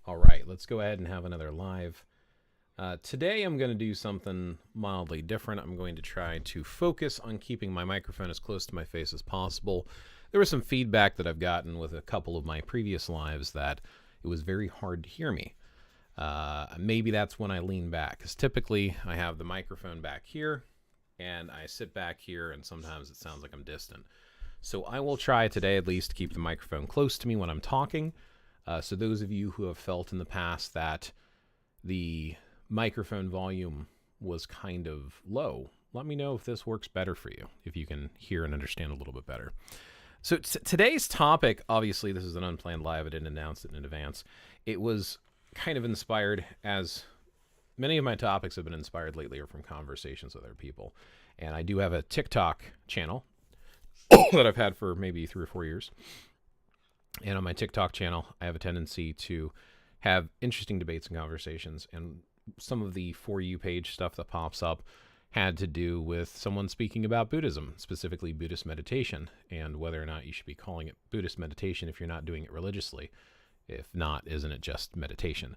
All right, let's go ahead and have another live. Today I'm going to do something mildly different. I'm going to try to focus on keeping my microphone as close to my face as possible. There was some feedback that I've gotten with a couple of my previous lives that it was very hard to hear me. Maybe that's when I lean back, because typically I have the microphone back here and I sit back here and sometimes it sounds like I'm distant. So I will try today at least to keep the microphone close to me when I'm talking. So those of you who have felt in the past that the microphone volume was kind of low, let me know if this works better for you, if you can hear and understand a little bit better. So today's topic, obviously this is an unplanned live, I didn't announce it in advance. It was kind of inspired, as many of my topics have been inspired lately are from conversations with other people. And I do have a TikTok channel that I've had for maybe 3 or 4 years. And on my TikTok channel, I have a tendency to have interesting debates and conversations. And some of the For You page stuff that pops up had to do with someone speaking about Buddhism, specifically Buddhist meditation, and whether or not you should be calling it Buddhist meditation if you're not doing it religiously. If not, isn't it just meditation?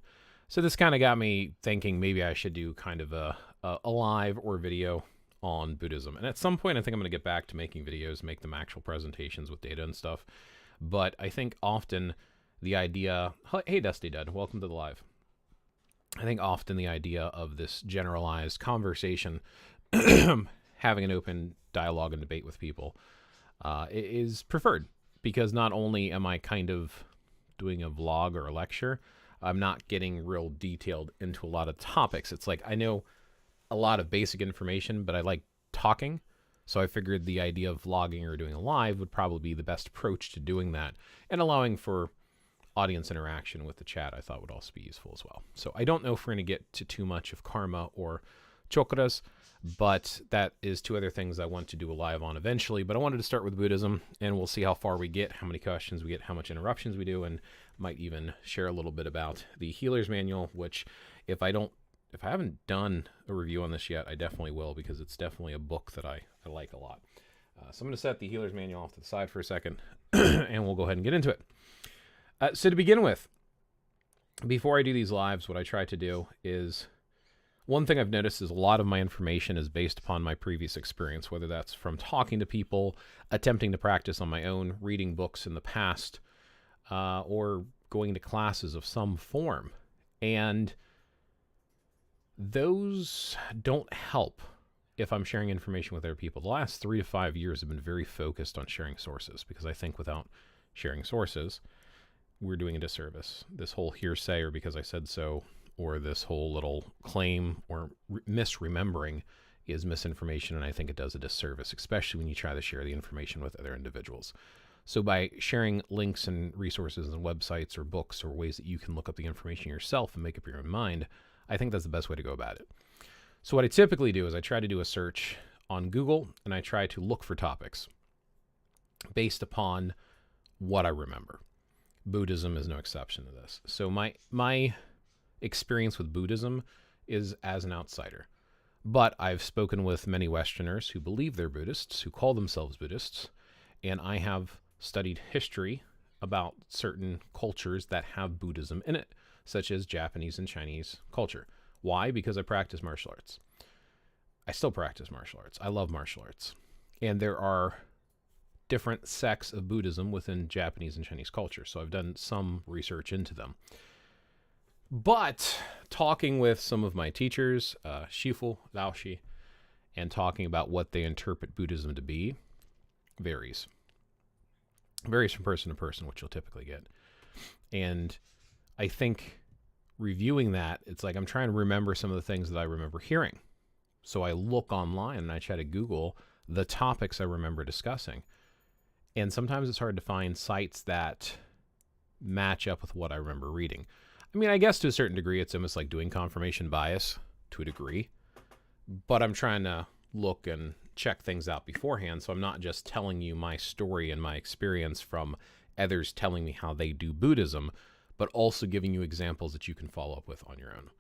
So this kind of got me thinking maybe I should do kind of a live or video on Buddhism. And at some point, I think I'm going to get back to making videos, make them actual presentations with data and stuff. But I think often the idea, hey Dusty Dud, welcome to the live. I think often the idea of this generalized conversation, having an open dialogue and debate with people, is preferred, because not only am I kind of doing a vlog or a lecture, I'm not getting real detailed into a lot of topics. It's like I know a lot of basic information, but I like talking. So I figured the idea of vlogging or doing a live would probably be the best approach to doing that, and allowing for audience interaction with the chat I thought would also be useful as well. So I don't know if we're going to get to too much of karma or chakras, but that is 2 other things I want to do a live on eventually. But I wanted to start with Buddhism, and we'll see how far we get, how many questions we get, how much interruptions we do, and might even share a little bit about the Healer's Manual, which if I haven't done a review on this yet, I definitely will, because it's definitely a book that I like a lot. So I'm going to set the Healer's Manual off to the side for a second, and we'll go ahead and get into it. So to begin with, before I do these lives, what I try to do is, one thing I've noticed is a lot of my information is based upon my previous experience, whether that's from talking to people, attempting to practice on my own, reading books in the past, or going to classes of some form. And those don't help if I'm sharing information with other people. The last 3 to 5 years have been very focused on sharing sources, because I think without sharing sources, we're doing a disservice. This whole hearsay, or because I said so, or this whole little claim or misremembering is misinformation, and I think it does a disservice, especially when you try to share the information with other individuals. So by sharing links and resources and websites or books or ways that you can look up the information yourself and make up your own mind, I think that's the best way to go about it. So what I typically do is I try to do a search on Google, and I try to look for topics based upon what I remember. Buddhism is no exception to this. So my experience with Buddhism is as an outsider. But I've spoken with many Westerners who believe they're Buddhists, who call themselves Buddhists, and I have studied history about certain cultures that have Buddhism in it, such as Japanese and Chinese culture. Why? Because I practice martial arts. I still practice martial arts. I love martial arts. And there are different sects of Buddhism within Japanese and Chinese culture, so I've done some research into them. But talking with some of my teachers, Shifu, Laoshi, and talking about what they interpret Buddhism to be, varies. Varies from person to person, which you'll typically get. And I think reviewing that, it's like I'm trying to remember some of the things that I remember hearing. So I look online and I try to Google the topics I remember discussing. And sometimes it's hard to find sites that match up with what I remember reading. I mean, I guess to a certain degree, it's almost like doing confirmation bias to a degree. But I'm trying to look and check things out beforehand, so I'm not just telling you my story and my experience from others telling me how they do Buddhism, but also giving you examples that you can follow up with on your own.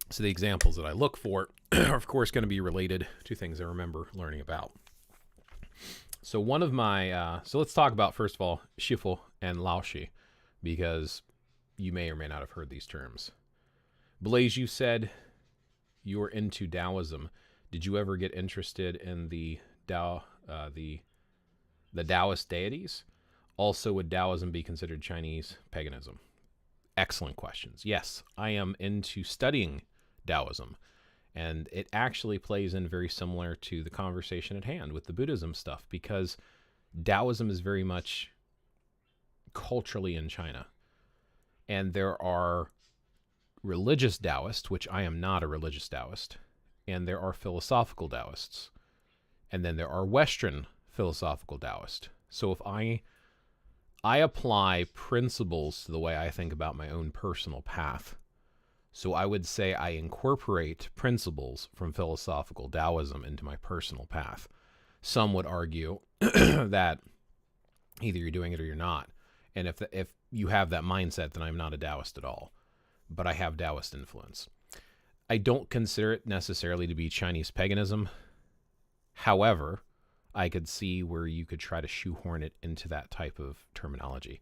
So the examples that I look for are, of course, going to be related to things I remember learning about. So one of my, so let's talk about, first of all, Shifu and Laoshi, because you may or may not have heard these terms. Blaze, you said you're into Taoism. Did you ever get interested in the Taoist deities? Also, would Taoism be considered Chinese paganism? Excellent questions. Yes, I am into studying Taoism, and it actually plays in very similar to the conversation at hand with the Buddhism stuff, because Taoism is very much culturally in China. And there are religious Taoists, which I am not a religious Taoist, and there are philosophical Taoists. And then there are Western philosophical Taoists. So if I apply principles to the way I think about my own personal path. So I would say I incorporate principles from philosophical Taoism into my personal path. Some would argue that either you're doing it or you're not. And if you have that mindset, then I'm not a Taoist at all. But I have Taoist influence. I don't consider it necessarily to be Chinese paganism. However, I could see where you could try to shoehorn it into that type of terminology.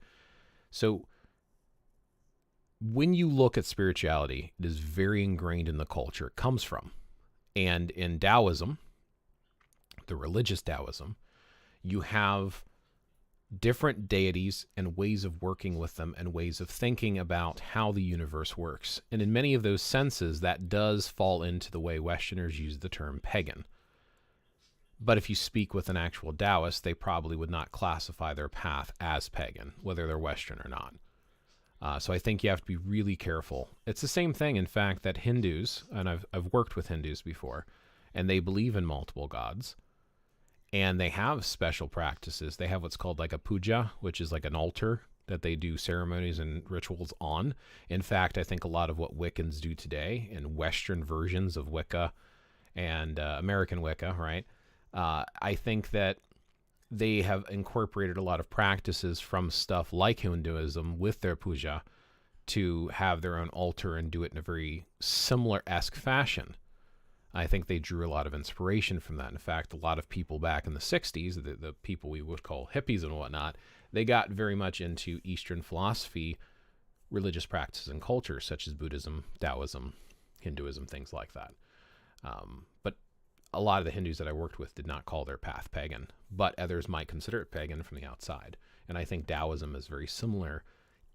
So when you look at spirituality, it is very ingrained in the culture it comes from. And in Taoism, the religious Taoism, you have different deities and ways of working with them and ways of thinking about how the universe works. And in many of those senses, that does fall into the way Westerners use the term pagan. But if you speak with an actual Taoist, they probably would not classify their path as pagan, whether they're Western or not. So I think you have to be really careful. It's the same thing, in fact, that Hindus, and I've worked with Hindus before, and they believe in multiple gods, and they have special practices. They have what's called like a puja, which is like an altar that they do ceremonies and rituals on. In fact, I think a lot of what Wiccans do today in Western versions of Wicca and American Wicca, right? I think that they have incorporated a lot of practices from stuff like Hinduism with their puja to have their own altar and do it in a very similar-esque fashion. I think they drew a lot of inspiration from that. In fact, a lot of people back in the 60s, the people we would call hippies and whatnot, they got very much into Eastern philosophy, religious practices and culture, such as Buddhism, Taoism, Hinduism, things like that. But a lot of the Hindus that I worked with did not call their path pagan, but others might consider it pagan from the outside. And I think Taoism is very similar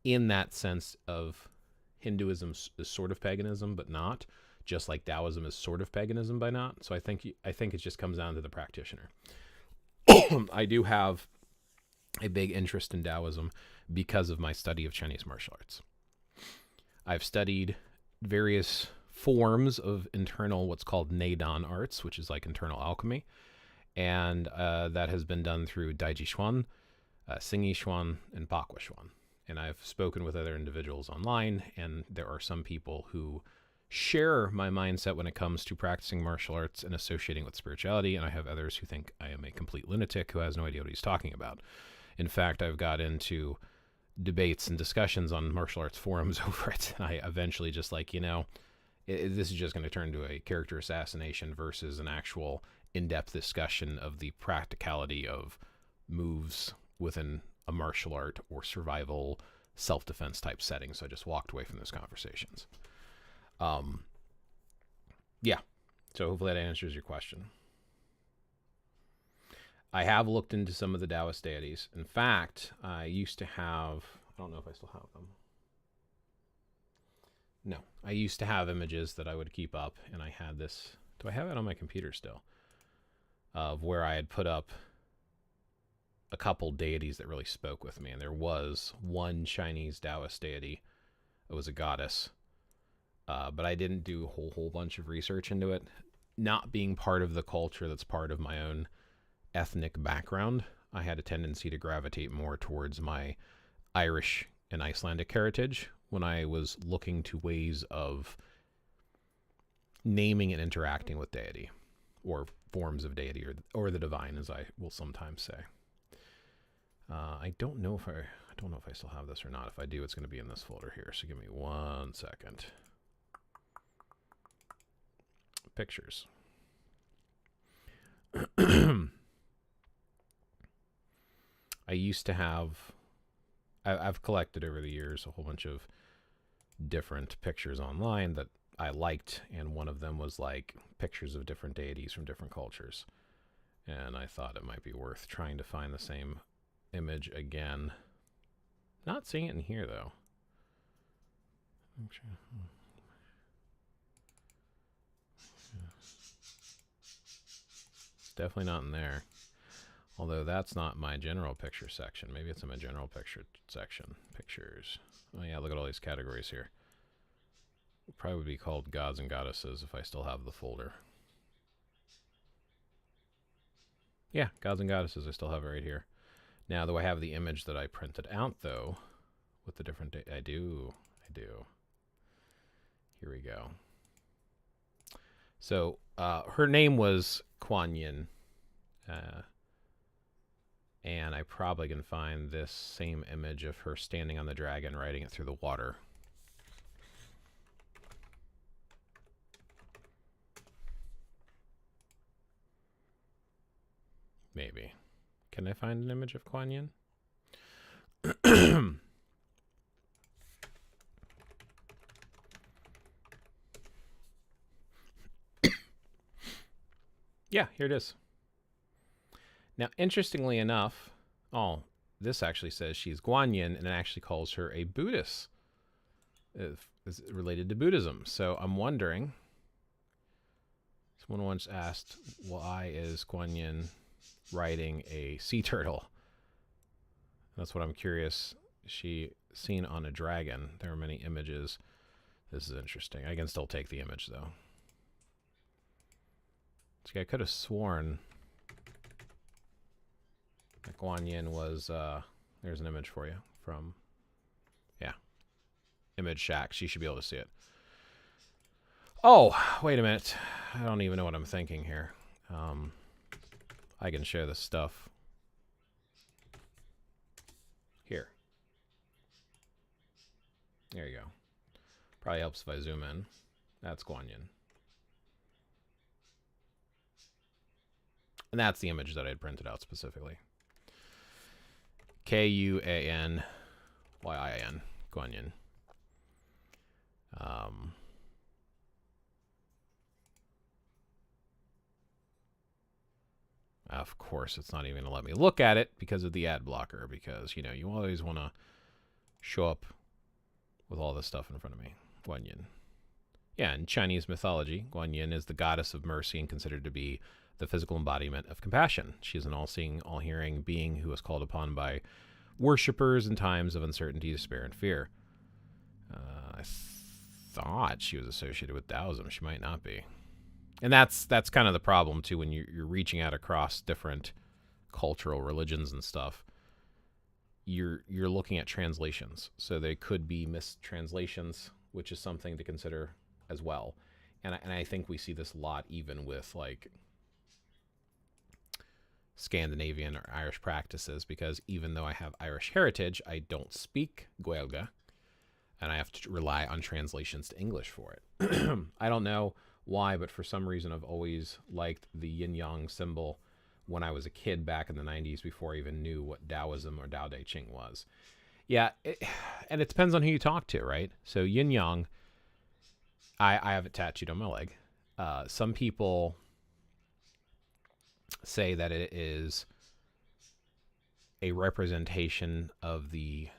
in that sense of Hinduism is sort of paganism, but not, just like Taoism is sort of paganism by not. So I think it just comes down to the practitioner. I do have a big interest in Taoism because of my study of Chinese martial arts. I've studied various forms of internal, what's called Neidan arts, which is like internal alchemy. And that has been done through Daiji Chuan, Xingyi Chuan, and Bakwa Chuan. And I've spoken with other individuals online, and there are some people who share my mindset when it comes to practicing martial arts and associating with spirituality, and I have others who think I am a complete lunatic who has no idea what he's talking about. In fact, I've got into debates and discussions on martial arts forums over it, and I eventually just like, this is just going to turn to a character assassination versus an actual in-depth discussion of the practicality of moves within a martial art or survival self-defense type setting. So I just walked away from those conversations. Yeah. So hopefully that answers your question. I have looked into some of the Taoist deities. In fact, I used to have, I don't know if I still have them. No, I used to have images that I would keep up, and I had this, do I have it on my computer still? Of where I had put up a couple deities that really spoke with me, and there was one Chinese Taoist deity. It was a goddess, but I didn't do a whole bunch of research into it. Not being part of the culture that's part of my own ethnic background, I had a tendency to gravitate more towards my Irish and Icelandic heritage when I was looking to ways of naming and interacting with deity, or forms of deity, or the divine, as I will sometimes say. I don't know if I still have this or not. If I do, it's going to be in this folder here. So give me 1 second. Pictures. I used to have, I've collected over the years a whole bunch of different pictures online that I liked, and one of them was like pictures of different deities from different cultures. And I thought it might be worth trying to find the same image again. Not seeing it in here, though. It's definitely not in there. Although that's not my general picture section. Maybe it's in my general picture section. Pictures. Oh yeah, look at all these categories here. It'd probably be called Gods and Goddesses if I still have the folder. Yeah, Gods and Goddesses, I still have it right here. Now, do I have the image that I printed out, though, with the different... I do. Here we go. So, her name was Kuan Yin. And I probably can find this same image of her standing on the dragon, riding it through the water. Maybe. Can I find an image of Kuan Yin? Yeah, here it is. Now, interestingly enough, this actually says she's Guanyin, and it actually calls her a Buddhist. It's related to Buddhism. So I'm wondering, someone once asked, why is Guanyin riding a sea turtle? That's what I'm curious. She seen on a dragon. There are many images. This is interesting. I can still take the image, though. See, I could have sworn that Guanyin was, there's an image for you from, yeah, Image Shack. She should be able to see it. Oh, wait a minute. I don't even know what I'm thinking here. I can share this stuff. Here. There you go. Probably helps if I zoom in. That's Guanyin. And that's the image that I had printed out specifically. Kuanyin, Guanyin. Of course, it's not even going to let me look at it because of the ad blocker, because, you know, you always want to show up with all this stuff in front of me. Guanyin. Yeah, in Chinese mythology, Guanyin is the goddess of mercy and considered to be the physical embodiment of compassion. She is an all-seeing, all-hearing being who is called upon by worshippers in times of uncertainty, despair, and fear. I thought she was associated with Taoism. She might not be. And that's kind of the problem, too, when you're reaching out across different cultural religions and stuff. You're looking at translations. So they could be mistranslations, which is something to consider as well. And I think we see this a lot even with, like, Scandinavian or Irish practices, because even though I have Irish heritage, I don't speak Gaeilge, and I have to rely on translations to English for it. I don't know why, but for some reason I've always liked the yin-yang symbol when I was a kid back in the 90s, before I even knew what Taoism or Tao Te Ching was. Yeah, and it depends on who you talk to, right? So yin-yang, I have it tattooed on my leg. Some people say that it is a representation of the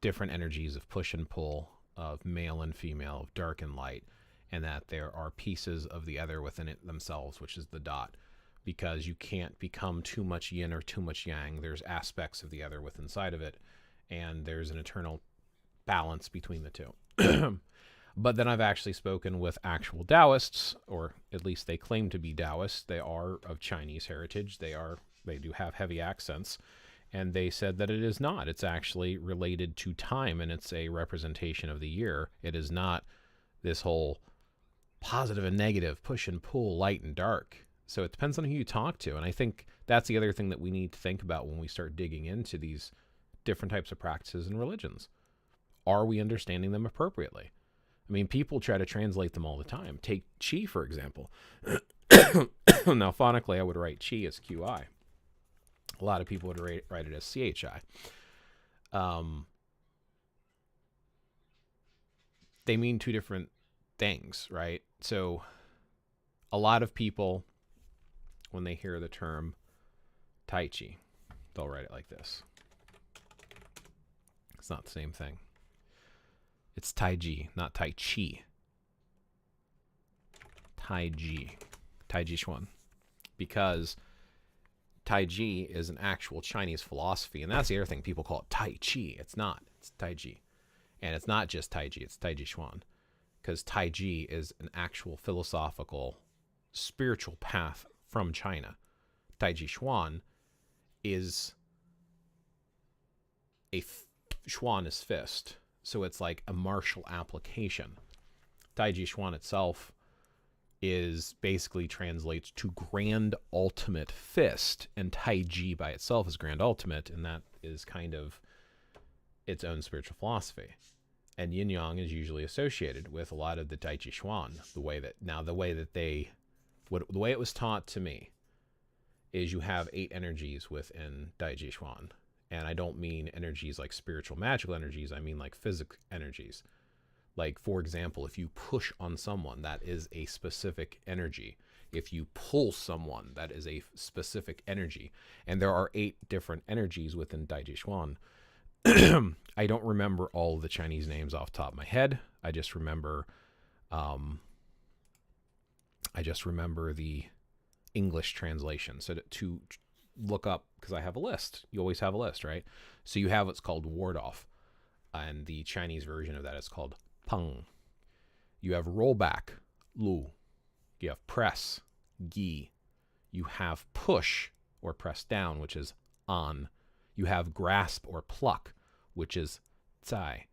different energies of push and pull, of male and female, of dark and light, and that there are pieces of the other within it themselves, which is the dot, because you can't become too much yin or too much yang. There's aspects of the other within inside of it, and there's an eternal balance between the two. But then I've actually spoken with actual Taoists, or at least they claim to be Taoists. They are of Chinese heritage. They do have heavy accents, and they said that it is not. It's actually related to time, and it's a representation of the year. It is not this whole positive and negative, push and pull, light and dark. So it depends on who you talk to, and I think that's the other thing that we need to think about when we start digging into these different types of practices and religions. Are we understanding them appropriately? I mean, people try to translate them all the time. Take chi, for example. Now, phonically, I would write chi as QI. A lot of people would write it as CHI. they mean two different things, right? So a lot of people, when they hear the term Tai Chi, they'll write it like this. It's not the same thing. It's Tai Chi, not Tai Chi. Tai Chi. Tai Chi Chuan. Because Tai Chi is an actual Chinese philosophy, and that's the other thing. People call it Tai Chi. It's not. It's Tai Chi. And it's not just Tai Chi, it's Tai Chi Chuan. Because Tai Chi is an actual philosophical, spiritual path from China. Tai Chi Chuan is Chuan is fist. So it's like a martial application. Tai Chi Chuan itself is basically translates to grand ultimate fist, and Tai Chi by itself is grand ultimate, and that is kind of its own spiritual philosophy. And yin yang is usually associated with a lot of the Tai Chi Chuan. The way it was taught to me is you have 8 energies within Tai Chi Chuan. And I don't mean energies like spiritual magical energies, I mean like physical energies. Like, for example, if you push on someone, that is a specific energy. If you pull someone, that is a specific energy. And there are 8 different energies within Tai Chi Chuan. I don't remember all of the Chinese names off the top of my head. I just remember the English translation. So to look up, because I have a list. You always have a list, right? So you have what's called ward off, and the Chinese version of that is called peng. You have rollback, lu. You have press, gi. You have push or press down, which is an. You have grasp or pluck, which is zai.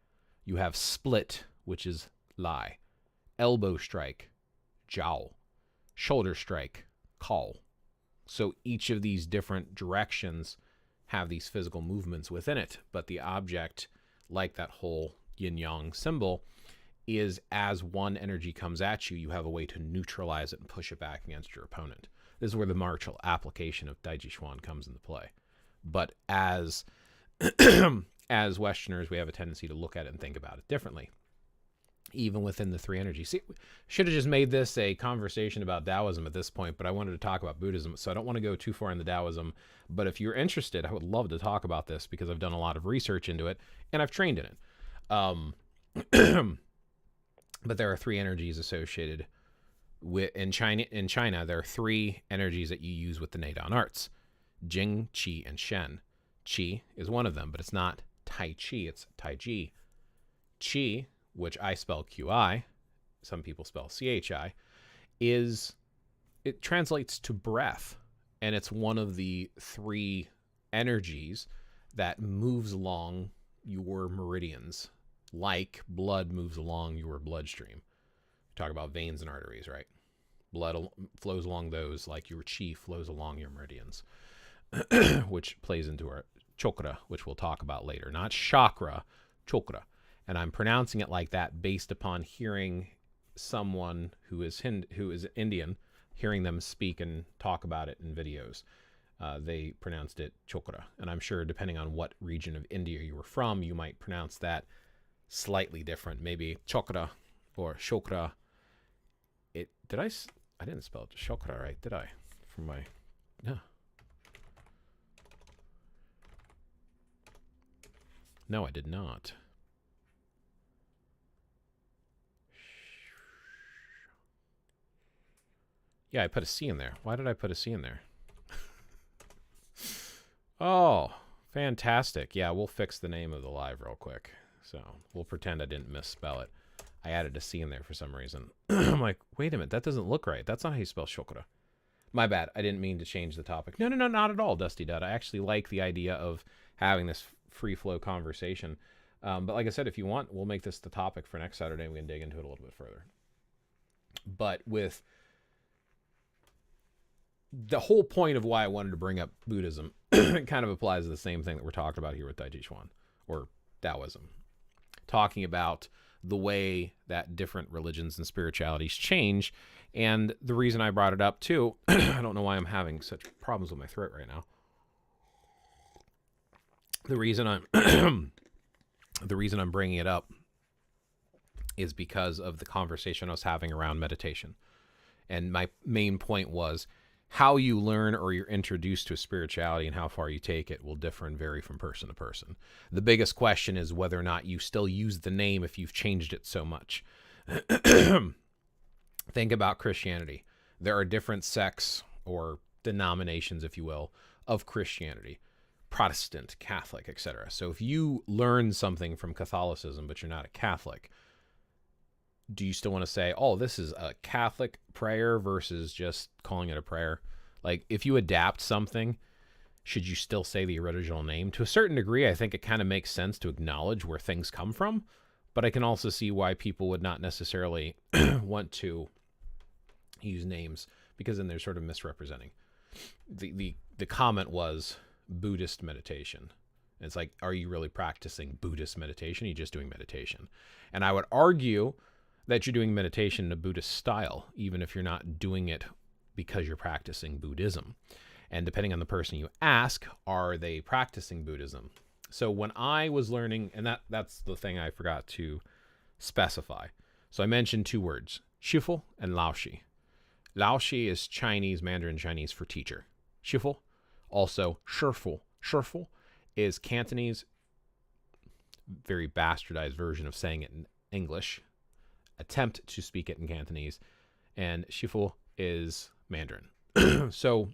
You have split, which is lai. Elbow strike, jiao. Shoulder strike, kao. So each of these different directions have these physical movements within it, but the object, like that whole yin-yang symbol, is as one energy comes at you, you have a way to neutralize it and push it back against your opponent. This is where the martial application of Tai Chi Chuan comes into play. But as as Westerners, we have a tendency to look at it and think about it differently, even within the 3 energies. See, should have just made this a conversation about Taoism at this point, but I wanted to talk about Buddhism, so I don't want to go too far into Taoism. But if you're interested, I would love to talk about this because I've done a lot of research into it and I've trained in it. But there are 3 energies associated with in China. There are 3 energies that you use with the Neidan arts: Jing, Qi, and Shen. Qi is one of them, but it's not Tai Chi, it's Tai Chi. Qi, which I spell Qi, some people spell Chi, it translates to breath, and it's one of the 3 energies that moves along your meridians, like blood moves along your bloodstream. Talk about veins and arteries, right? Blood flows along those like your chi flows along your meridians, which plays into our chakra, which we'll talk about later. Not chakra, chakra. And I'm pronouncing it like that based upon hearing someone who is Indian, hearing them speak and talk about it in videos. They pronounced it chakra. And I'm sure depending on what region of India you were from, you might pronounce that slightly different. Maybe chakra or chakra. I didn't spell it chakra right, did I? No, I did not. Yeah, I put a C in there. Why did I put a C in there? Oh, fantastic. Yeah, we'll fix the name of the live real quick. So we'll pretend I didn't misspell it. I added a C in there for some reason. I'm like, wait a minute, that doesn't look right. That's not how you spell chakra. My bad. I didn't mean to change the topic. No, not at all, Dusty Dud. I actually like the idea of having this free flow conversation. But like I said, if you want, we'll make this the topic for next Saturday and we can dig into it a little bit further. But with the whole point of why I wanted to bring up Buddhism, it kind of applies to the same thing that we're talking about here with Tai Chi Chuan or Taoism. Talking about the way that different religions and spiritualities change. And the reason I brought it up too, I don't know why I'm having such problems with my throat right now. The reason I'm bringing it up is because of the conversation I was having around meditation. And my main point was how you learn or you're introduced to spirituality and how far you take it will differ and vary from person to person. The biggest question is whether or not you still use the name if you've changed it so much. Think about Christianity. There are different sects or denominations, if you will, of Christianity. Protestant, Catholic, etc. So if you learn something from Catholicism, but you're not a Catholic, do you still want to say, oh, this is a Catholic prayer versus just calling it a prayer? Like, if you adapt something, should you still say the original name? To a certain degree, I think it kind of makes sense to acknowledge where things come from, but I can also see why people would not necessarily want to use names, because then they're sort of misrepresenting. The comment was Buddhist meditation. It's like, are you really practicing Buddhist meditation? Are you just doing meditation? And I would argue that you're doing meditation in a Buddhist style, even if you're not doing it because you're practicing Buddhism. And depending on the person you ask, are they practicing Buddhism? So when I was learning, and that's the thing I forgot to specify. So I mentioned two words, shifu and laoshi. Laoshi is Chinese, Mandarin Chinese for teacher. Shifu, also shifu. Shifu is Cantonese, very bastardized version of saying it in English. Attempt to speak it in Cantonese, and shifu is Mandarin. So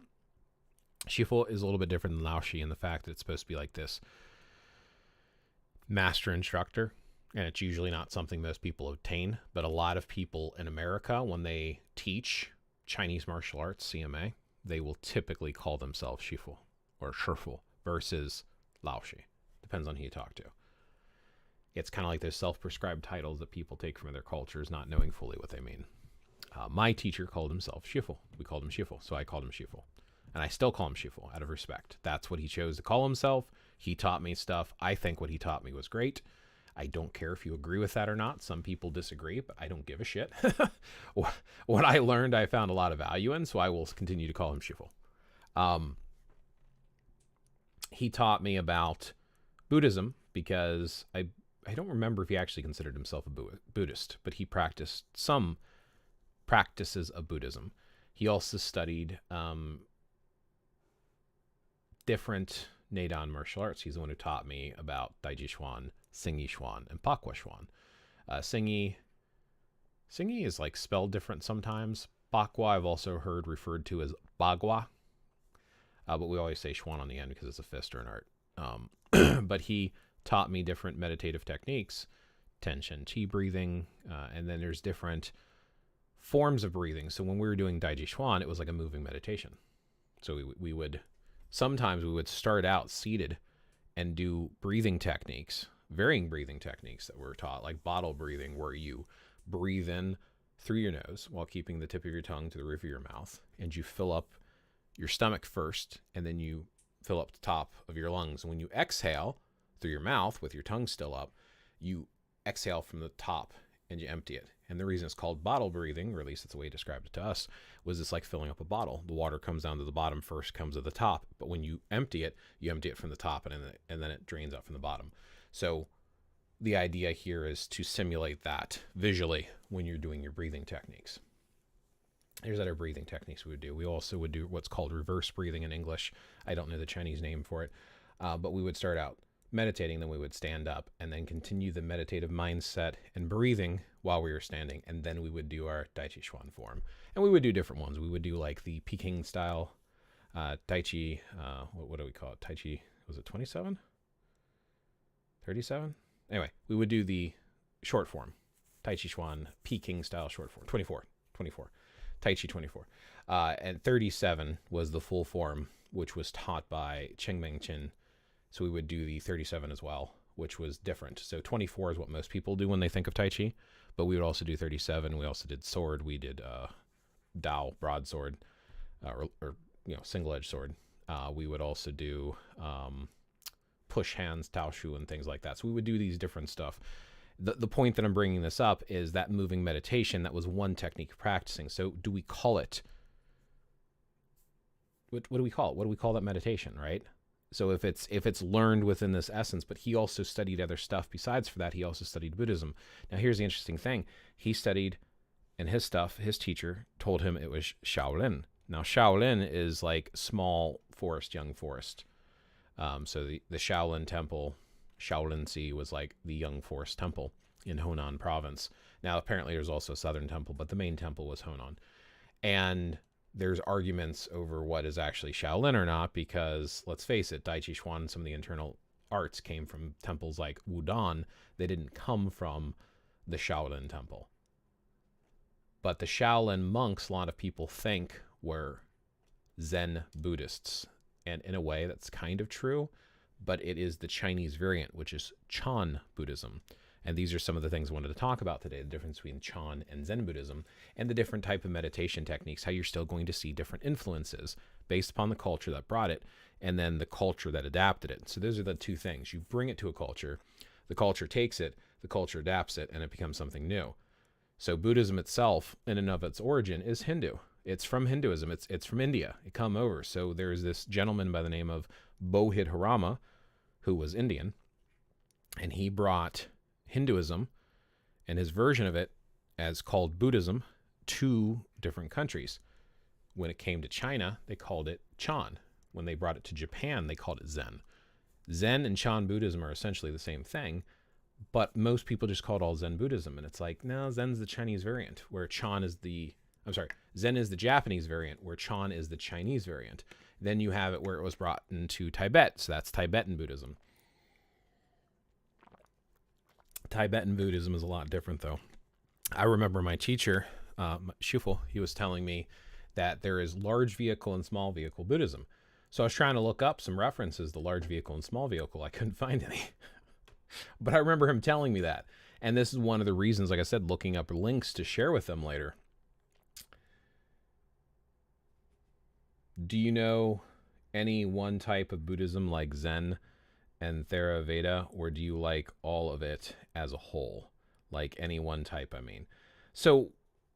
shifu is a little bit different than laoshi in the fact that it's supposed to be like this master instructor, and it's usually not something most people obtain, but a lot of people in America, when they teach Chinese martial arts, CMA, they will typically call themselves shifu or shifu versus laoshi. Depends on who you talk to. It's kind of like those self-prescribed titles that people take from other cultures, not knowing fully what they mean. My teacher called himself Shifu. We called him Shifu, so I called him Shifu. And I still call him Shifu out of respect. That's what he chose to call himself. He taught me stuff. I think what he taught me was great. I don't care if you agree with that or not. Some people disagree, but I don't give a shit. What I learned, I found a lot of value in, so I will continue to call him Shifu. He taught me about Buddhism because I don't remember if he actually considered himself a Buddhist, but he practiced some practices of Buddhism. He also studied different Neidan martial arts. He's the one who taught me about Daiji Chuan, Xingyi Chuan, and Pakwa Chuan. Xingyi is like spelled different sometimes. Pakwa I've also heard referred to as Bagua, but we always say Chuan on the end because it's a fist or an art. But he taught me different meditative techniques, Tenshin Qi breathing, and then there's different forms of breathing. So when we were doing Daiji Chuan, it was like a moving meditation. So we would sometimes start out seated and do breathing techniques, varying breathing techniques that were taught, like bottle breathing, where you breathe in through your nose while keeping the tip of your tongue to the roof of your mouth, and you fill up your stomach first, and then you fill up the top of your lungs. And when you exhale through your mouth with your tongue still up, you exhale from the top and you empty it. And the reason it's called bottle breathing, or at least that's the way he described it to us, was it's like filling up a bottle. The water comes down to the bottom first, comes to the top, but when you empty it from the top, and then it drains out from the bottom. So the idea here is to simulate that visually when you're doing your breathing techniques. Here's other breathing techniques we would do. We also would do what's called reverse breathing in English. I don't know the Chinese name for it, but we would start out meditating, then we would stand up and then continue the meditative mindset and breathing while we were standing, and then we would do our Daichi Chuan form. And we would do different ones. We would do like the Peking style Tai Chi, what do we call it? Tai Chi, was it 27? 37? Anyway, we would do the short form, Tai Chi Chuan, Peking style short form, 24. Tai Chi 24. And 37 was the full form, which was taught by Cheng Meng Chin. So we would do the 37 as well, which was different. So 24 is what most people do when they think of Tai Chi, but we would also do 37. We also did sword. We did Dao broadsword, or single-edged sword. We would also do push hands, Tao Shu, and things like that. So we would do these different stuff. The point that I'm bringing this up is that moving meditation, that was one technique of practicing. So do we call it, what do we call it? What do we call that meditation, right? So if it's learned within this essence, but he also studied other stuff besides for that. He also studied Buddhism. Now here's the interesting thing. He studied, and his teacher told him it was Shaolin. Now Shaolin is like small forest, young forest. So the Shaolin temple, Shaolin-si, was like the young forest temple in Honan province. Now apparently there's also a southern temple, but the main temple was Honan. And there's arguments over what is actually Shaolin or not, because let's face it, Tai Chi Chuan, some of the internal arts came from temples like Wudon. They didn't come from the Shaolin temple. But the Shaolin monks, a lot of people think, were Zen Buddhists. And in a way, that's kind of true, but it is the Chinese variant, which is Chan Buddhism. And these are some of the things I wanted to talk about today, the difference between Chan and Zen Buddhism, and the different type of meditation techniques, how you're still going to see different influences based upon the culture that brought it, and then the culture that adapted it. So those are the two things. You bring it to a culture, the culture takes it, the culture adapts it, and it becomes something new. So Buddhism itself, in and of its origin, is Hindu. It's from Hinduism. It's from India. It come over. So there's this gentleman by the name of Bodhidharma, who was Indian, and he brought Hinduism and his version of it, as called Buddhism, to different countries. When it came to China, they called it Chan. When they brought it to Japan, they called it Zen. Zen and Chan Buddhism are essentially the same thing, but most people just call it all Zen Buddhism. And it's like, no, Zen's the Chinese variant, where Zen is the Japanese variant, where Chan is the Chinese variant. Then you have it where it was brought into Tibet, so that's Tibetan Buddhism. Tibetan Buddhism is a lot different, though. I remember my teacher, Shifu, he was telling me that there is large vehicle and small vehicle Buddhism. So I was trying to look up some references to large vehicle and small vehicle. I couldn't find any. But I remember him telling me that. And this is one of the reasons, like I said, looking up links to share with them later. Do you know any one type of Buddhism like Zen and Theravada, or do you like all of it as a whole? Like any one type, I mean. So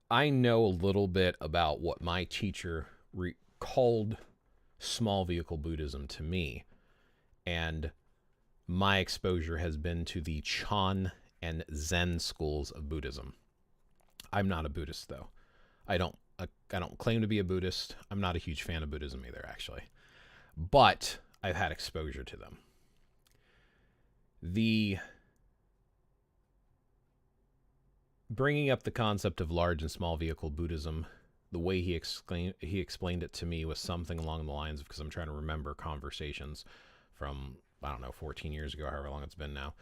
I know a little bit about what my teacher called small vehicle Buddhism to me. And my exposure has been to the Chan and Zen schools of Buddhism. I'm not a Buddhist, though. I don't claim to be a Buddhist. I'm not a huge fan of Buddhism either, actually. But I've had exposure to them. The bringing up the concept of large and small vehicle Buddhism, the way he explained it to me was something along the lines of, because I'm trying to remember conversations from, I don't know, 14 years ago, however long it's been now.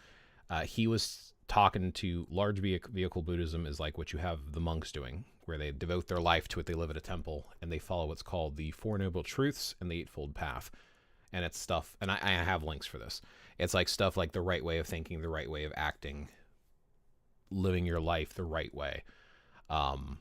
He was talking to large vehicle Buddhism is like what you have the monks doing, where they devote their life to it. They live at a temple and they follow what's called the Four Noble Truths and the Eightfold Path. And it's stuff, and I have links for this. It's like stuff like the right way of thinking, the right way of acting, living your life the right way. And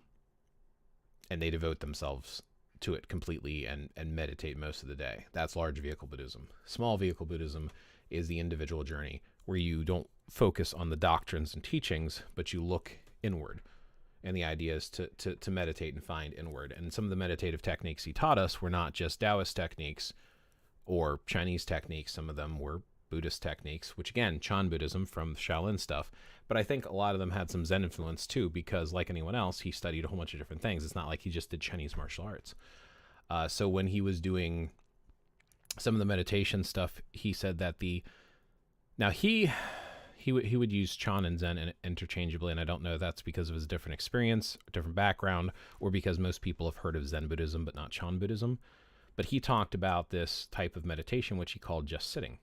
they devote themselves to it completely and meditate most of the day. That's large vehicle Buddhism. Small vehicle Buddhism is the individual journey, where you don't focus on the doctrines and teachings, but you look inward. And the idea is to meditate and find inward. And some of the meditative techniques he taught us were not just Taoist techniques or Chinese techniques. Some of them were Buddhist techniques, which again, Chan Buddhism from Shaolin stuff. But I think a lot of them had some Zen influence too, because like anyone else, he studied a whole bunch of different things. It's not like he just did Chinese martial arts. So when he was doing some of the meditation stuff, he said that he would use Chan and Zen interchangeably, and I don't know if that's because of his different experience, different background, or because most people have heard of Zen Buddhism but not Chan Buddhism. But he talked about this type of meditation, which he called just sitting.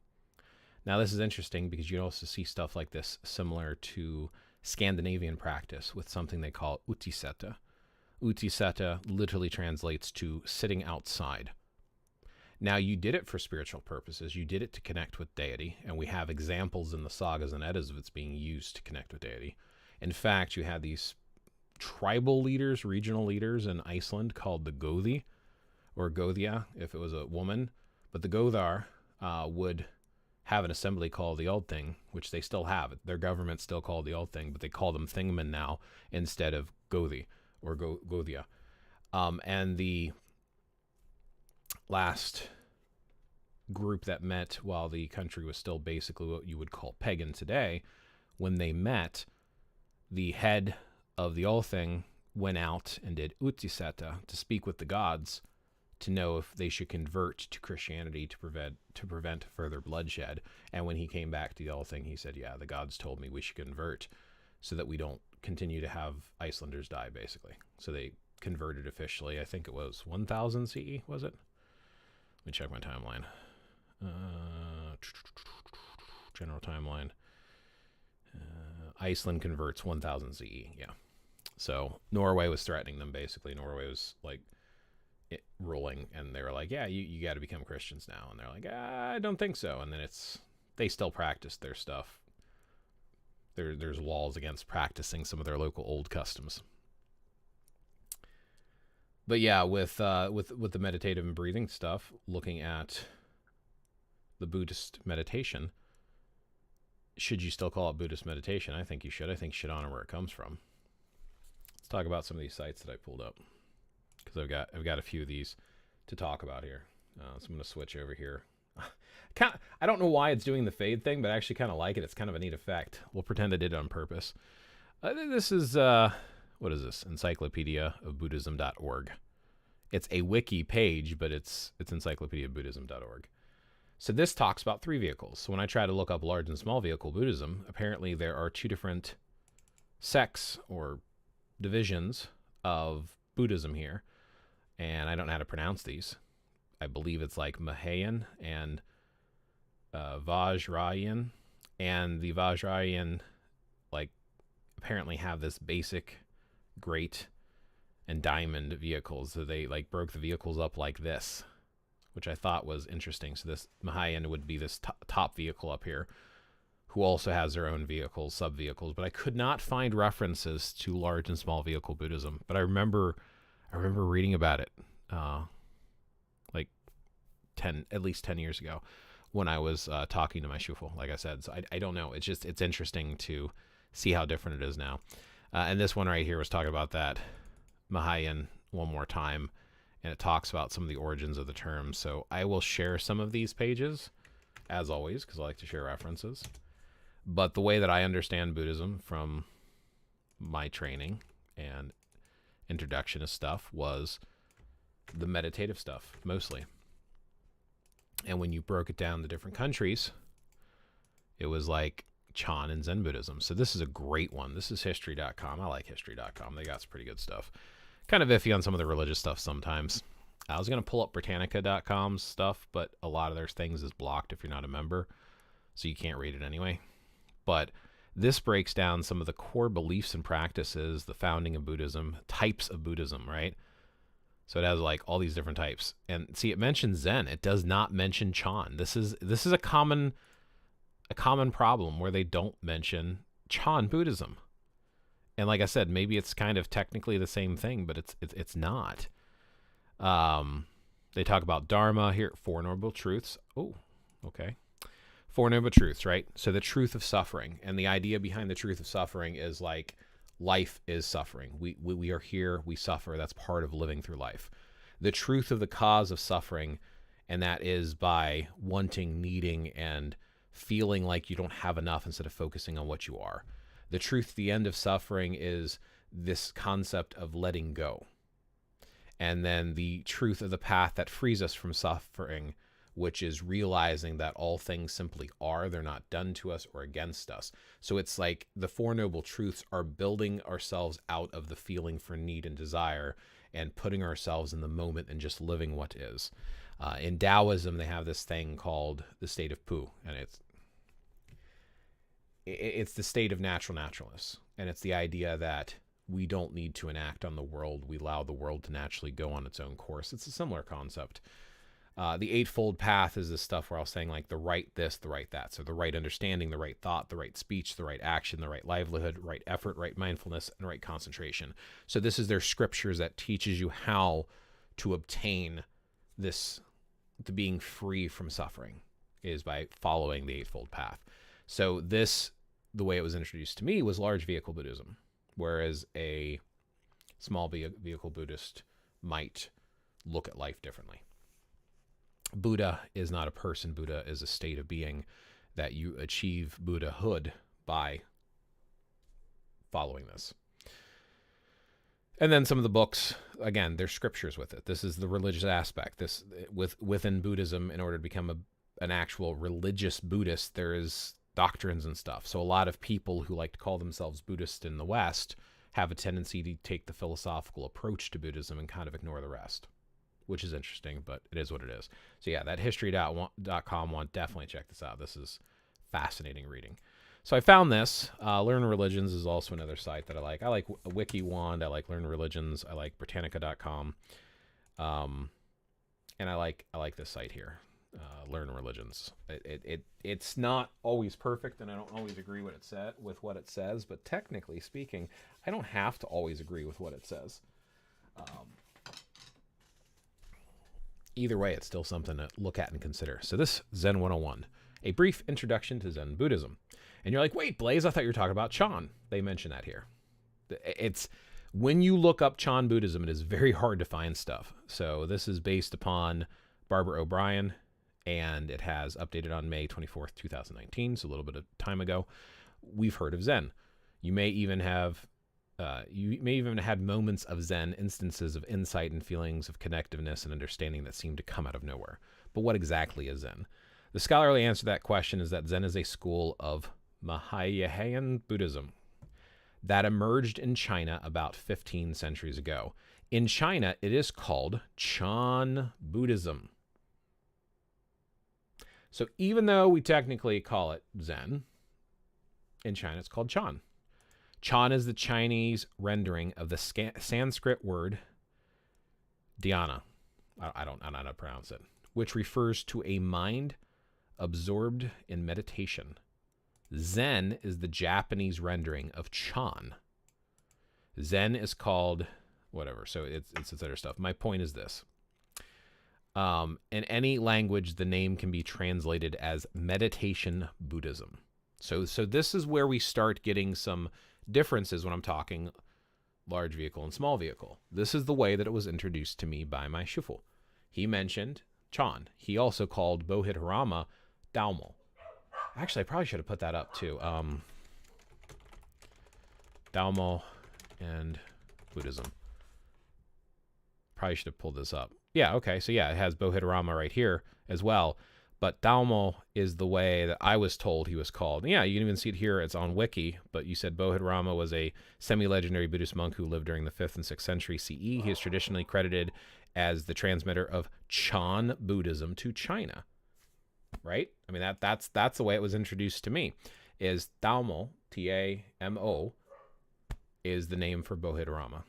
Now, this is interesting because you also see stuff like this similar to Scandinavian practice with something they call utiseta. Utiseta literally translates to sitting outside. Now, you did it for spiritual purposes. You did it to connect with deity, and we have examples in the sagas and eddas of it's being used to connect with deity. In fact, you had these tribal leaders, regional leaders in Iceland called the Gothi, or Gothia, if it was a woman. But the Gothar would have an assembly called the Old Thing, which they still have. Their government still called the Old Thing, but they call them Thingmen now instead of Gothi or Gothia. And the last group that met while the country was still basically what you would call pagan today. When they met, the head of the all thing went out and did utiseta, to speak with the gods, to know if they should convert to Christianity to prevent further bloodshed. And when he came back to the all thing, he said, yeah, the gods told me we should convert so that we don't continue to have Icelanders die, basically. So they converted officially. I think it was 1000 CE, was it? Let me check my timeline. General timeline. Iceland converts 1000 CE, yeah. So Norway was threatening them, basically. Norway was like ruling, and they were like, yeah, you got to become Christians now. And they're like, I don't think so. And then they still practice their stuff. There's laws against practicing some of their local old customs. But yeah, with the meditative and breathing stuff, looking at the Buddhist meditation, should you still call it Buddhist meditation? I think you should. I think you should honor where it comes from. Let's talk about some of these sites that I pulled up, because I've got a few of these to talk about here. So I'm going to switch over here. I don't know why it's doing the fade thing, but I actually kind of like it. It's kind of a neat effect. We'll pretend I did it on purpose. This is, what is this? Encyclopedia of Buddhism.org. It's a wiki page, but it's Encyclopedia of Buddhism.org. So this talks about 3 vehicles. So when I try to look up large and small vehicle Buddhism, apparently there are 2 different sects or divisions of Buddhism here. And I don't know how to pronounce these. I believe it's like Mahayan and Vajrayana. And the Vajrayana, like, apparently have this basic, great, and diamond vehicles. So they like broke the vehicles up like this, which I thought was interesting. So this Mahayan would be this top vehicle up here, who also has their own vehicles, sub-vehicles. But I could not find references to large and small vehicle Buddhism. But I remember reading about it like at least 10 years ago when I was talking to my shufel, like I said. So I don't know. It's interesting to see how different it is now. And this one right here was talking about that Mahayan one more time, and it talks about some of the origins of the term. So I will share some of these pages, as always, because I like to share references. But the way that I understand Buddhism from my training and introduction to stuff was the meditative stuff, mostly. And when you broke it down to different countries, it was like Chan and Zen Buddhism. So this is a great one. This is history.com. I like history.com. They got some pretty good stuff. Kind of iffy on some of the religious stuff sometimes. I was going to pull up Britannica.com's stuff, but a lot of their things is blocked if you're not a member, so you can't read it anyway. But this breaks down some of the core beliefs and practices, the founding of Buddhism, types of Buddhism, right? So it has like all these different types. And see, it mentions Zen. It does not mention Chan. This is a common problem where they don't mention Chan Buddhism. And like I said, maybe it's kind of technically the same thing, but it's not. They talk about Dharma here, 4 Noble Truths. Oh, okay. 4 Noble Truths, right? So the truth of suffering, and the idea behind the truth of suffering is like life is suffering. We are here, we suffer. That's part of living through life. The truth of the cause of suffering, and that is by wanting, needing, and feeling like you don't have enough instead of focusing on what you are. The truth, the end of suffering, is this concept of letting go. And then the truth of the path that frees us from suffering, which is realizing that all things simply are. They're not done to us or against us. So it's like the 4 Noble Truths are building ourselves out of the feeling for need and desire and putting ourselves in the moment and just living what is. In Taoism, they have this thing called the state of Pu, and it's the state of naturalness. And it's the idea that we don't need to enact on the world. We allow the world to naturally go on its own course. It's a similar concept. The Eightfold Path is this stuff where I was saying like the right this, the right that. So the right understanding, the right thought, the right speech, the right action, the right livelihood, right effort, right mindfulness, and right concentration. So this is their scriptures that teaches you how to obtain this, to being free from suffering, is by following the Eightfold Path. So this, the way it was introduced to me, was large vehicle Buddhism, whereas a small vehicle Buddhist might look at life differently. Buddha is not a person. Buddha is a state of being that you achieve Buddhahood by following this. And then some of the books, again, there's scriptures with it. This is the religious aspect. This within Buddhism, in order to become an actual religious Buddhist, there is doctrines and stuff. So a lot of people who like to call themselves Buddhist in the West have a tendency to take the philosophical approach to Buddhism and kind of ignore the rest, which is interesting, but it is what it is. So yeah, that history.com one, definitely check this out. This is fascinating reading. So I found this. Learn Religions is also another site that I like. I like WikiWand. I like Learn Religions. I like Britannica.com. And I like this site here, Learn Religions. It's not always perfect, and I don't always agree with what it says, but technically speaking, I don't have to always agree with what it says. Either way, it's still something to look at and consider. So this Zen 101, a brief introduction to Zen Buddhism. And you're like, wait, Blaze, I thought you were talking about Chan. They mention that here. It's when you look up Chan Buddhism, it is very hard to find stuff. So this is based upon Barbara O'Brien, and it has updated on May 24th, 2019, so a little bit of time ago. We've heard of Zen. You may even have had moments of Zen, instances of insight and feelings of connectiveness and understanding that seem to come out of nowhere. But what exactly is Zen? The scholarly answer to that question is that Zen is a school of Mahayana Buddhism that emerged in China about 15 centuries ago. In China, it is called Chan Buddhism. So even though we technically call it Zen, in China it's called Chan. Chan is the Chinese rendering of the Sanskrit word dhyana. I don't know how to pronounce it, which refers to a mind absorbed in meditation. Zen is the Japanese rendering of Chan. Zen is called whatever, so it's other stuff. My point is this. In any language, the name can be translated as meditation Buddhism. So this is where we start getting some differences when I'm talking large vehicle and small vehicle. This is the way that it was introduced to me by my shifu. He mentioned Chan. He also called Bodhidharma Dalmo. Actually, I probably should have put that up too. Dalmo and Buddhism. Probably should have pulled this up. Yeah, okay. So yeah, it has Bodhidharma right here as well. But Dalmo is the way that I was told he was called. Yeah, you can even see it here. It's on Wiki. But you said Bodhidharma was a semi-legendary Buddhist monk who lived during the 5th and 6th century CE. He is traditionally credited as the transmitter of Chan Buddhism to China. Right? I mean, that's the way it was introduced to me. Is Dalmo, T-A-M-O, is the name for Bodhidharma.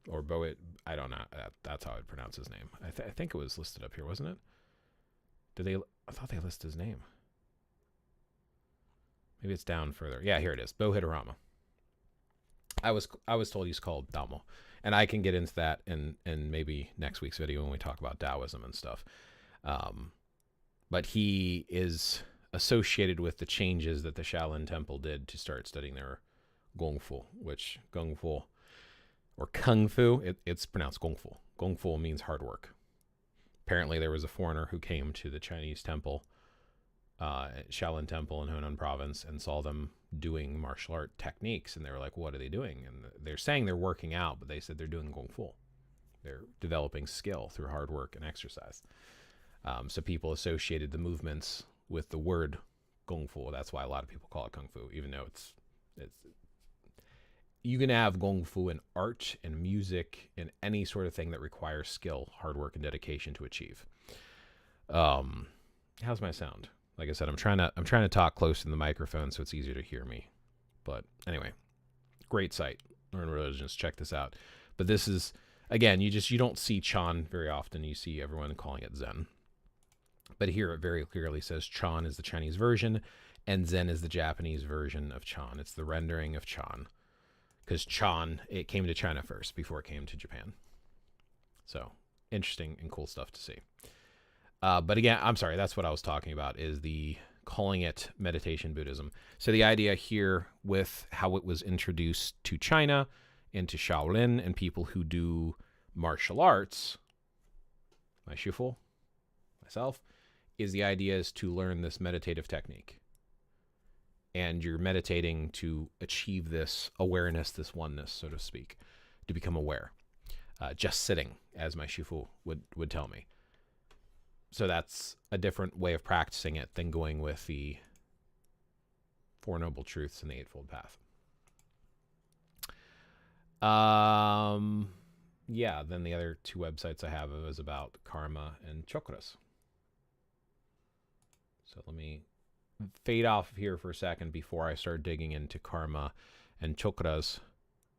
Or Bohid, I don't know. That's how I'd pronounce his name. I think it was listed up here, wasn't it? I thought they listed his name. Maybe it's down further. Yeah, here it is. Bodhidharma. I was told he's called Dalmo. And I can get into that in maybe next week's video when we talk about Taoism and stuff. But he is associated with the changes that the Shaolin Temple did to start studying their Gong Fu, which Gong Fu or Kung Fu, it's pronounced Gong Fu. Gong Fu means hard work. Apparently there was a foreigner who came to the Chinese temple, Shaolin Temple in Hunan province, and saw them doing martial art techniques. And they were like, what are they doing? And they're saying they're working out, but they said they're doing Gong Fu. They're developing skill through hard work and exercise. So people associated the movements with the word Gong Fu. That's why a lot of people call it Kung Fu, even though it's you can have Gong Fu in art and music and any sort of thing that requires skill, hard work, and dedication to achieve. How's my sound? Like I said, I'm trying to talk close to the microphone so it's easier to hear me. But anyway, great site. Learn Religions. Check this out. But this is, again, you don't see Chan very often. You see everyone calling it Zen. But here it very clearly says Chan is the Chinese version and Zen is the Japanese version of Chan. It's the rendering of Chan. Because Chan, it came to China first before it came to Japan. So interesting and cool stuff to see. But again, I'm sorry, that's what I was talking about, is the calling it meditation Buddhism. So the idea here with how it was introduced to China, into Shaolin, and people who do martial arts. My Shifu? myself, is the idea is to learn this meditative technique. And you're meditating to achieve this awareness, this oneness, so to speak, to become aware. Just sitting, as my shifu would tell me. So that's a different way of practicing it than going with the Four Noble Truths and the Eightfold Path. Yeah, then the other two websites I have is about karma and chakras. So let me fade off here for a second before I start digging into karma and chakras,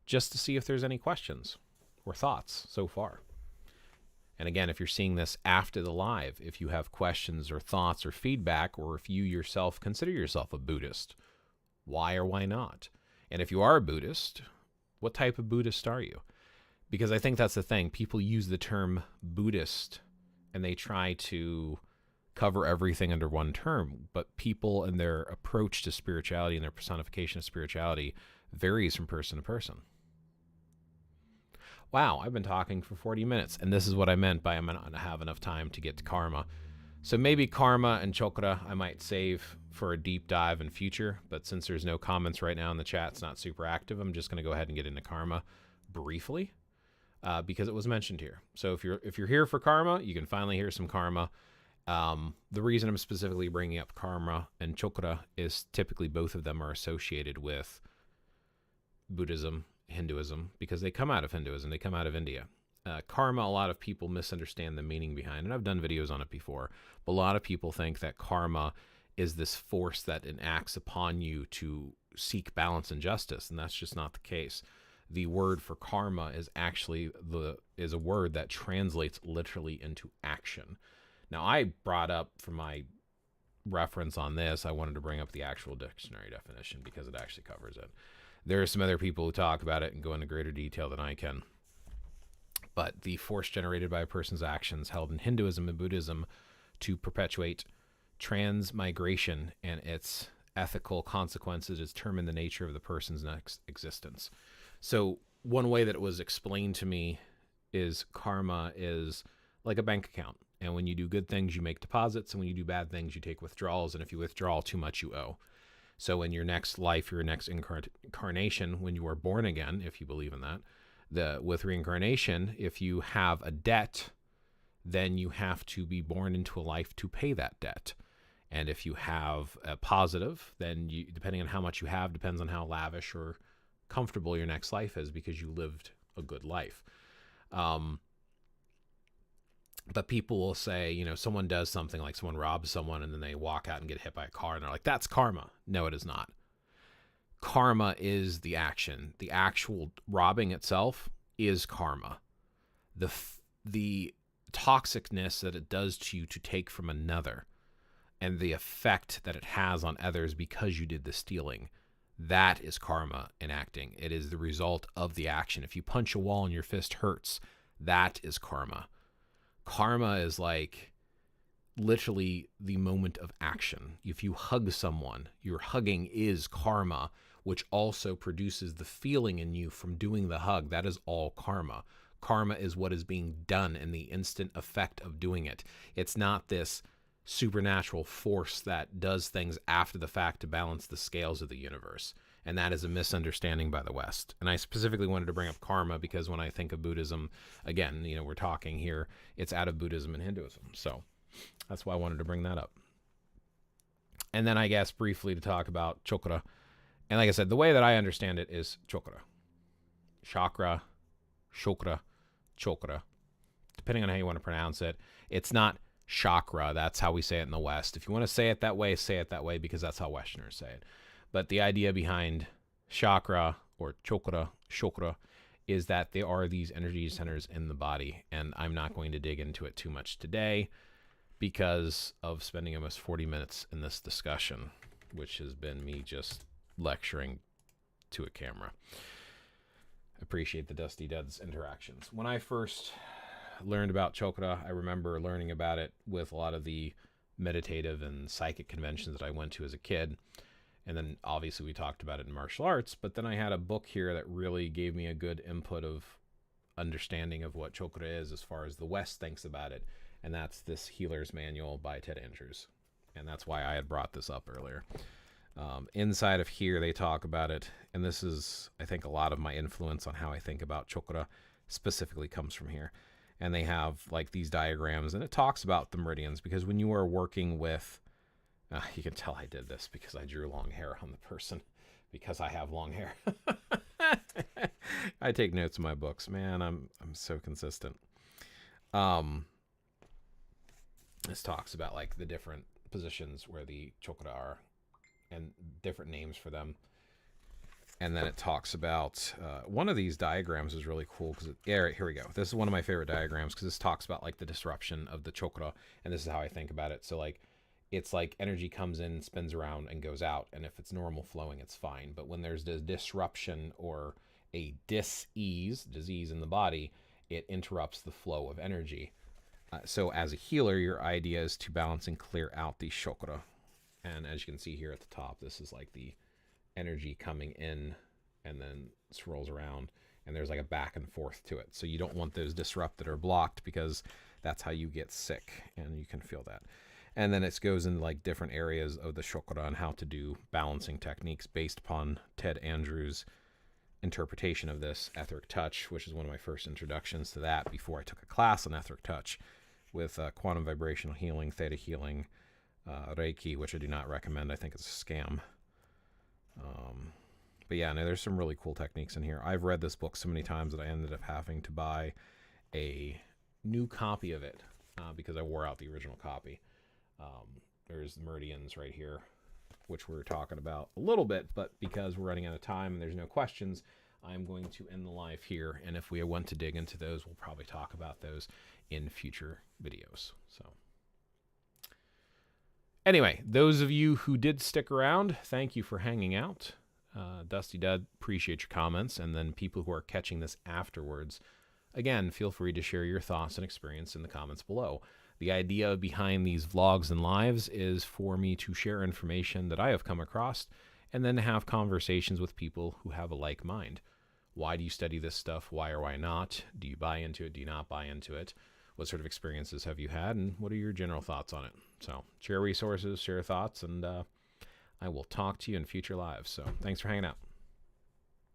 just to see if there's any questions or thoughts so far. And again, if you're seeing this after the live, if you have questions or thoughts or feedback, or if you yourself consider yourself a Buddhist, why or why not? And if you are a Buddhist, what type of Buddhist are you? Because I think that's the thing. People use the term Buddhist and they try to cover everything under one term, but people and their approach to spirituality and their personification of spirituality varies from person to person. Wow, I've been talking for 40 minutes, and this is what I meant by I'm not going to have enough time to get to karma. So maybe karma and chakra I might save for a deep dive in future, but since there's no comments right now in the chat, it's not super active, I'm just going to go ahead and get into karma briefly, because it was mentioned here. So if you're here for karma, you can finally hear some karma. The reason I'm specifically bringing up karma and chakra is typically both of them are associated with Buddhism, Hinduism, because they come out of Hinduism, they come out of India. Karma, a lot of people misunderstand the meaning behind, and I've done videos on it before, but a lot of people think that karma is this force that enacts upon you to seek balance and justice, and that's just not the case. The word for karma is actually a word that translates literally into action. Now, I brought up for my reference on this, I wanted to bring up the actual dictionary definition because it actually covers it. There are some other people who talk about it and go into greater detail than I can. But the force generated by a person's actions held in Hinduism and Buddhism to perpetuate transmigration and its ethical consequences determine the nature of the person's next existence. So one way that it was explained to me is karma is like a bank account. And when you do good things, you make deposits. And when you do bad things, you take withdrawals. And if you withdraw too much, you owe. So in your next life, your next incarnation, when you are born again, if you believe in that, with reincarnation, if you have a debt, then you have to be born into a life to pay that debt. And if you have a positive, then you, depending on how much you have, depends on how lavish or comfortable your next life is because you lived a good life. But people will say, you know, someone does something like someone robs someone and then they walk out and get hit by a car and they're like, that's karma. No, it is not. Karma is the action. The actual robbing itself is karma. The toxicness that it does to you to take from another and the effect that it has on others because you did the stealing, that is karma enacting. It is the result of the action. If you punch a wall and your fist hurts, that is karma. Karma is like literally the moment of action. If you hug someone, your hugging is karma, which also produces the feeling in you from doing the hug. That is all karma. Karma is what is being done and the instant effect of doing it. It's not this supernatural force that does things after the fact to balance the scales of the universe. And that is a misunderstanding by the West. And I specifically wanted to bring up karma because when I think of Buddhism, again, you know, we're talking here, it's out of Buddhism and Hinduism. So that's why I wanted to bring that up. And then I guess briefly to talk about chakra. And like I said, the way that I understand it is chakra. Chakra, chakra, chakra. Depending on how you want to pronounce it. It's not chakra. That's how we say it in the West. If you want to say it that way because that's how Westerners say it. But the idea behind chakra or chakra is that there are these energy centers in the body. And I'm not going to dig into it too much today because of spending almost 40 minutes in this discussion, which has been me just lecturing to a camera. Appreciate the Dusty Duds interactions. When I first learned about chakra, I remember learning about it with a lot of the meditative and psychic conventions that I went to as a kid. And then obviously we talked about it in martial arts, but then I had a book here that really gave me a good input of understanding of what chakra is as far as the West thinks about it and that's this Healer's Manual by Ted Andrews. And that's why I had brought this up earlier. Inside of here, they talk about it, and this is, I think, a lot of my influence on how I think about chakra specifically comes from here. And they have like these diagrams, and it talks about the meridians, because when you are working with, you can tell I did this because I drew long hair on the person, because I have long hair. I take notes in my books, man. I'm so consistent. This talks about like the different positions where the chakra are, and different names for them. And then it talks about one of these diagrams is really cool because here we go. This is one of my favorite diagrams because this talks about like the disruption of the chakra, and this is how I think about it. So like it's like energy comes in, spins around, and goes out, and if it's normal flowing, it's fine. But when there's this disruption or a disease in the body, it interrupts the flow of energy. So as a healer, your idea is to balance and clear out the chakra. And as you can see here at the top, this is like the energy coming in and then swirls around, and there's like a back and forth to it. So you don't want those disrupted or blocked, because that's how you get sick, and you can feel that. And then it goes into like different areas of the chakra and how to do balancing techniques based upon Ted Andrews' interpretation of this etheric touch, which is one of my first introductions to that before I took a class on etheric touch with quantum vibrational healing, theta healing, Reiki, which I do not recommend. I think it's a scam. But yeah, no, there's some really cool techniques in here. I've read this book so many times that I ended up having to buy a new copy of it because I wore out the original copy. There's the meridians right here, which we're talking about a little bit, but because we're running out of time and there's no questions, I'm going to end the live here. And if we want to dig into those, we'll probably talk about those in future videos. So anyway, those of you who did stick around, thank you for hanging out. Dusty Dud, appreciate your comments. And then people who are catching this afterwards, again, feel free to share your thoughts and experience in the comments below. The idea behind these vlogs and lives is for me to share information that I have come across and then have conversations with people who have a like mind. Why do you study this stuff? Why or why not? Do you buy into it? Do you not buy into it? What sort of experiences have you had? And what are your general thoughts on it? So share resources, share thoughts, and I will talk to you in future lives. So thanks for hanging out.